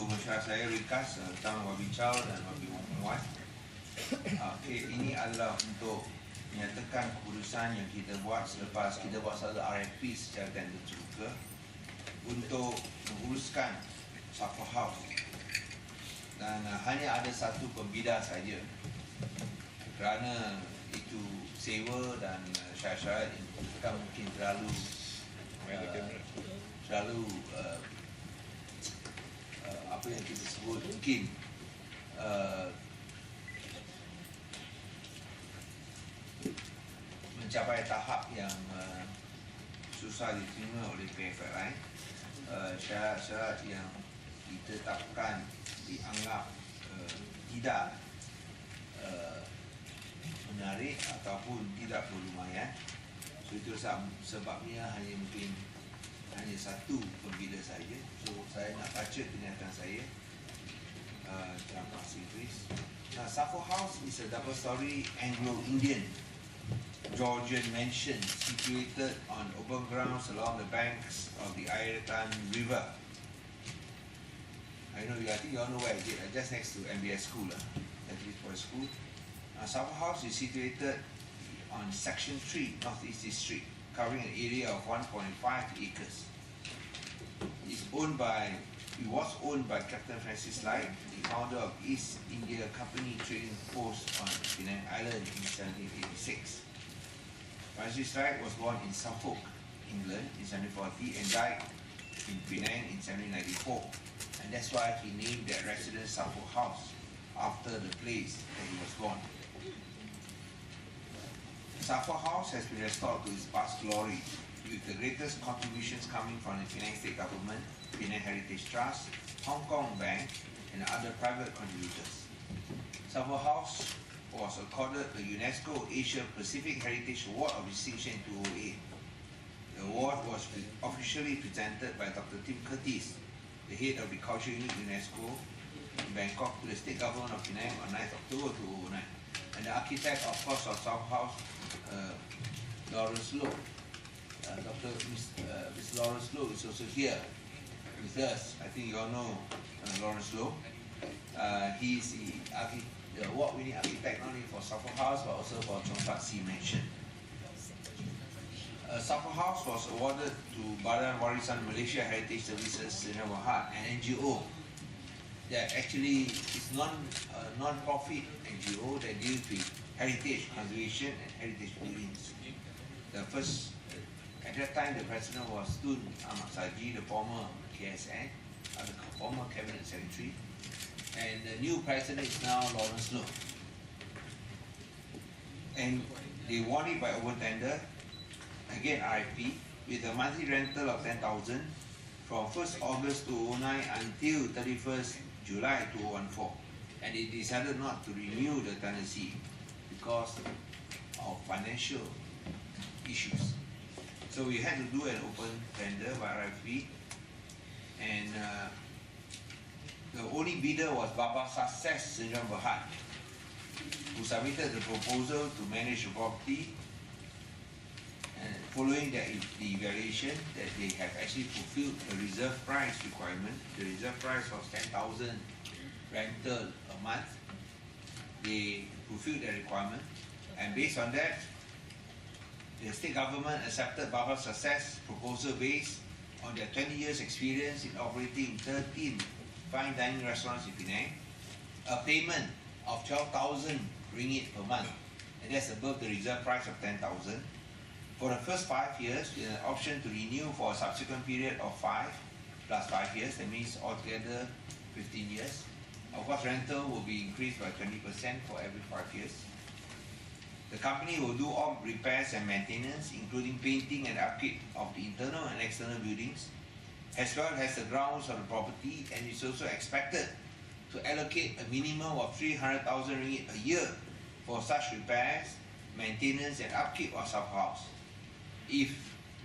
Masyarakat saya ringkas tentang Wabi Chow dan Wabi Wan. Ini adalah untuk menyatakan keputusan yang kita buat selepas kita buat satu RFP secara tender terbuka untuk menguruskan Suffolk House, dan hanya ada satu pembida saja kerana itu sewa dan syarat-syarat yang bukan mungkin terlalu apa yang kita sebut mungkin mencapai tahap yang susah diterima oleh PFLI. Syarat-syarat yang ditetapkan dianggap tidak menarik ataupun tidak berlumayan. So itu sebabnya hanya satu pembida saja. So saya nak baca kenyataan saya dalam bahasa Inggeris. Suffolk House is a double-story Anglo-Indian Georgian mansion situated on open grounds along the banks of the Ireton River. I think you all know where it is. Just next to MBS School, that is for school. Suffolk House is situated on Section 3, North East District, covering an area of 1.5 acres. It was owned by Captain Francis Light, the founder of East India Company trading post on Penang Island in 1786. Francis Light was born in Suffolk, England in 1740 and died in Penang in 1794, and that's why he named that residence Suffolk House after the place that he was born. Suffolk House has been restored to its past glory, with the greatest contributions coming from the Penang State Government, Penang Heritage Trust, Hong Kong Bank, and other private contributors. Suffolk House was accorded the UNESCO Asia Pacific Heritage Award of Distinction in 2008. The award was officially presented by Dr. Tim Curtis, the head of the Culture Unit UNESCO in Bangkok, to the State Government of Penang on 9th October 2009. And the architect, of course, of Suffolk House, Lawrence Lowe. Ms. Lawrence Lowe is also here with us. I think you all know Lawrence Lowe. He is the award-winning architect not only for Suffolk House but also for Chongphat Sea Mansion. Suffolk House was awarded to Badan Warisan Malaysia Heritage Services Sdn Bhd, an NGO that actually is non-profit NGO that deals with heritage conservation and heritage buildings. At that time, the president was Tun Ahmad Saji, the former KSN, the former cabinet secretary, and the new president is now Lawrence Lowe. And they won it by open tender, again RFP, with a monthly rental of 10,000 from 1st August 2009 until 31st July 2014. And they decided not to renew the tenancy because of financial issues. So we had to do an open tender by RFP, and the only bidder was Baba Success Sdn Bhd, who submitted the proposal to manage the property, and following the evaluation that they have actually fulfilled the reserve price requirement. The reserve price was 10,000 rental a month. They fulfilled the requirement, and based on that, the state government accepted Baba's Success proposal based on their 20 years experience in operating 13 fine dining restaurants in Penang, a payment of 12,000 ringgit per month, and that's above the reserve price of 10,000. For the first 5 years, with an option to renew for a subsequent period of 5 plus 5 years, that means altogether 15 years. Of course, rental will be increased by 20% for every 5 years. The company will do all repairs and maintenance, including painting and upkeep of the internal and external buildings, as well as the grounds of the property, and is also expected to allocate a minimum of 300,000 ringgit a year for such repairs, maintenance and upkeep of Suffolk House. If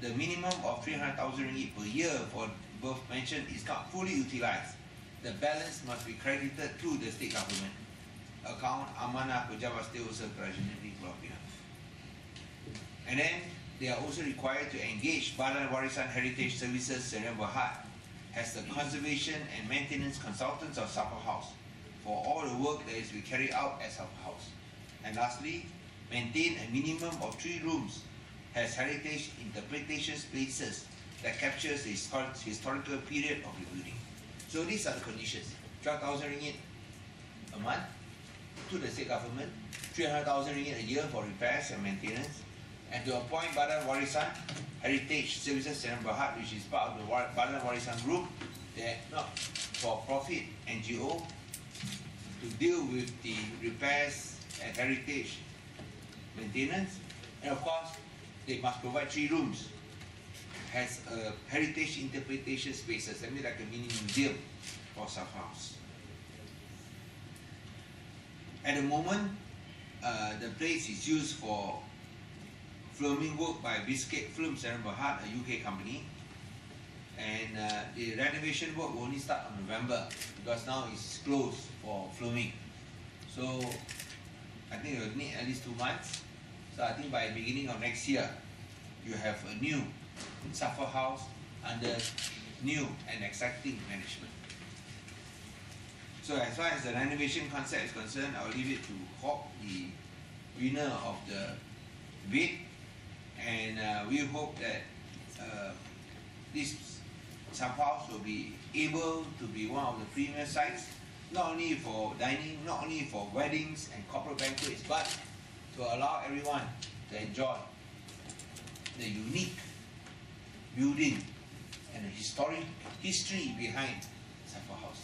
the minimum of 300,000 ringgit per year for both mentioned is not fully utilized, the balance must be credited to the state government account Amanah Pejabat Setiausaha Kerajaan Negeri Pulau Pinang. And then they are also required to engage Badan Warisan Heritage Services Sdn Bhd as the conservation and maintenance consultants of Suffolk House for all the work that is to be carried out at Suffolk House. And lastly, maintain a minimum of 3 rooms as heritage interpretation spaces that captures the historical period of the building. So these are the conditions. 12,000 ringgit a month to the state government, 300,000 ringgit a year for repairs and maintenance, and to appoint Badan Warisan Heritage Services Sdn Bhd, which is part of the Badan Warisan Group, that not for profit NGO, to deal with the repairs and heritage maintenance. And of course, they must provide 3 rooms as a heritage interpretation spaces, I mean like a mini museum for Suffolk House. At the moment, the place is used for filming work by Biscuit Films Sdn Bhd, a UK company, and the renovation work will only start on November because now it's closed for filming. So I think it will need at least 2 months. So I think by the beginning of next year, you have a new Suffolk House under new and exciting management. So as far as the renovation concept is concerned, I'll leave it to Hawk, the winner of the bid, and we hope that this Suffolk House will be able to be one of the premier sites, not only for dining, not only for weddings and corporate banquets, but to allow everyone to enjoy the unique building and the history behind Suffolk House.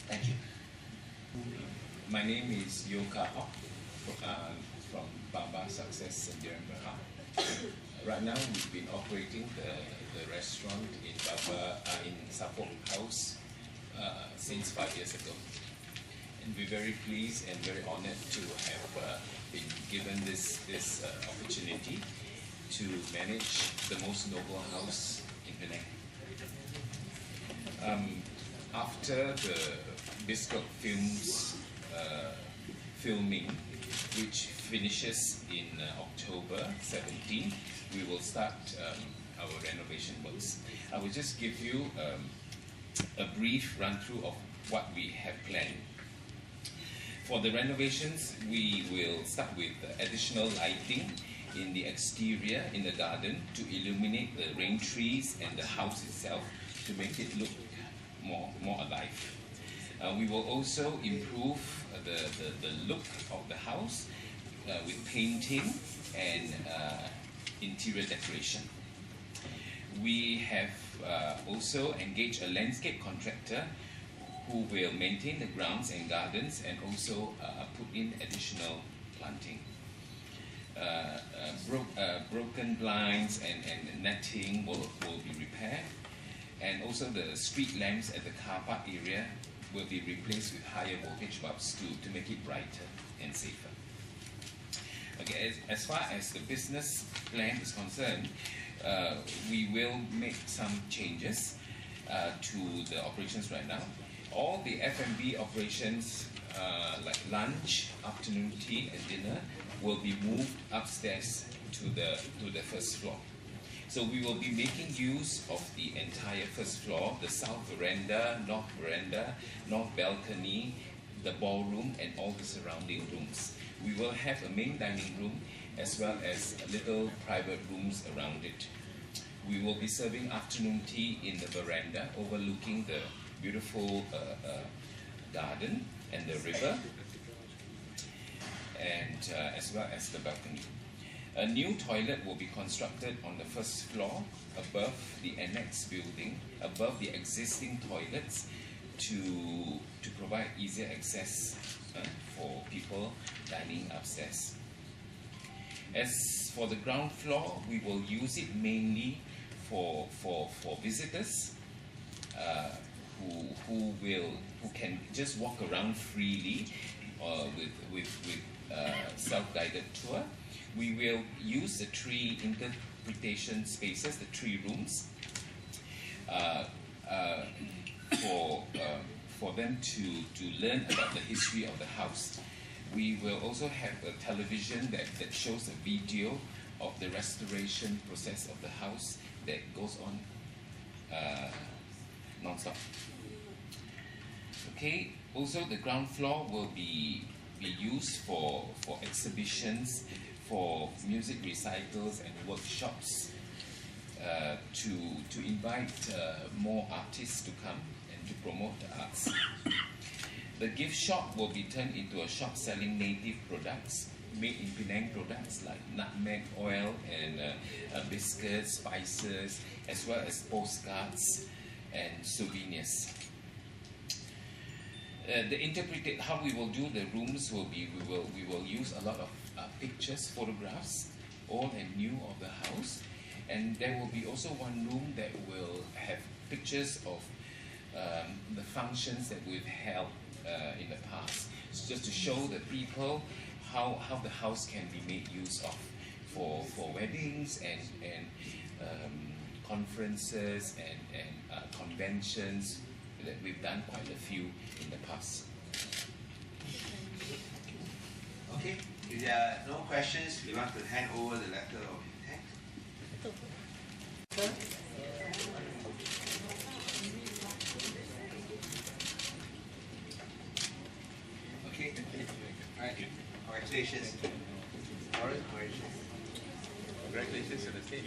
Thank you. My name is Yoka Hok from Baba Success Sdn Bhd. Right now, we've been operating the restaurant in Suffolk House since 5 years ago. And we're very pleased and very honored to have been given this opportunity to manage the most noble house in Penang. After the Biscuit Films filming, which finishes in October 17, we will start our renovation works. I will just give you a brief run-through of what we have planned. For the renovations, we will start with additional lighting in the exterior, in the garden, to illuminate the rain trees and the house itself to make it look more alive. We will also improve the look of the house with painting and interior decoration. We have also engaged a landscape contractor who will maintain the grounds and gardens and also put in additional planting. Broken blinds and netting will be repaired, and also the street lamps at the car park area will be replaced with higher voltage bulbs to make it brighter and safer. Okay, as far as the business plan is concerned, we will make some changes to the operations right now. All the F&B operations like lunch, afternoon tea and dinner will be moved upstairs to the first floor. So we will be making use of the entire first floor, the south veranda, north balcony, the ballroom and all the surrounding rooms. We will have a main dining room as well as little private rooms around it. We will be serving afternoon tea in the veranda overlooking the beautiful garden and the river, and as well as the balcony. A new toilet will be constructed on the first floor above the annex building, above the existing toilets, to provide easier access for people dining upstairs. As for the ground floor, we will use it mainly for visitors who can just walk around freely with self-guided tour. We will use the 3 interpretation spaces, the 3 rooms, for them to learn about the history of the house. We will also have a television that shows a video of the restoration process of the house that goes on non-stop. Okay, also the ground floor will be used for exhibitions, for music recitals and workshops, to invite more artists to come and to promote the arts. The gift shop will be turned into a shop selling native products, made in Penang products like nutmeg oil and biscuits, spices, as well as postcards and souvenirs. How we will do the rooms will be, we will use a lot of pictures, photographs, old and new of the house, and there will be also one room that will have pictures of the functions that we've held in the past, so just to show the people how the house can be made use of for weddings and conferences and conventions that we've done quite a few in the past. Okay, if there are no questions, we want to hand over the letter of intent. Okay, all right, congratulations. Congratulations to the state.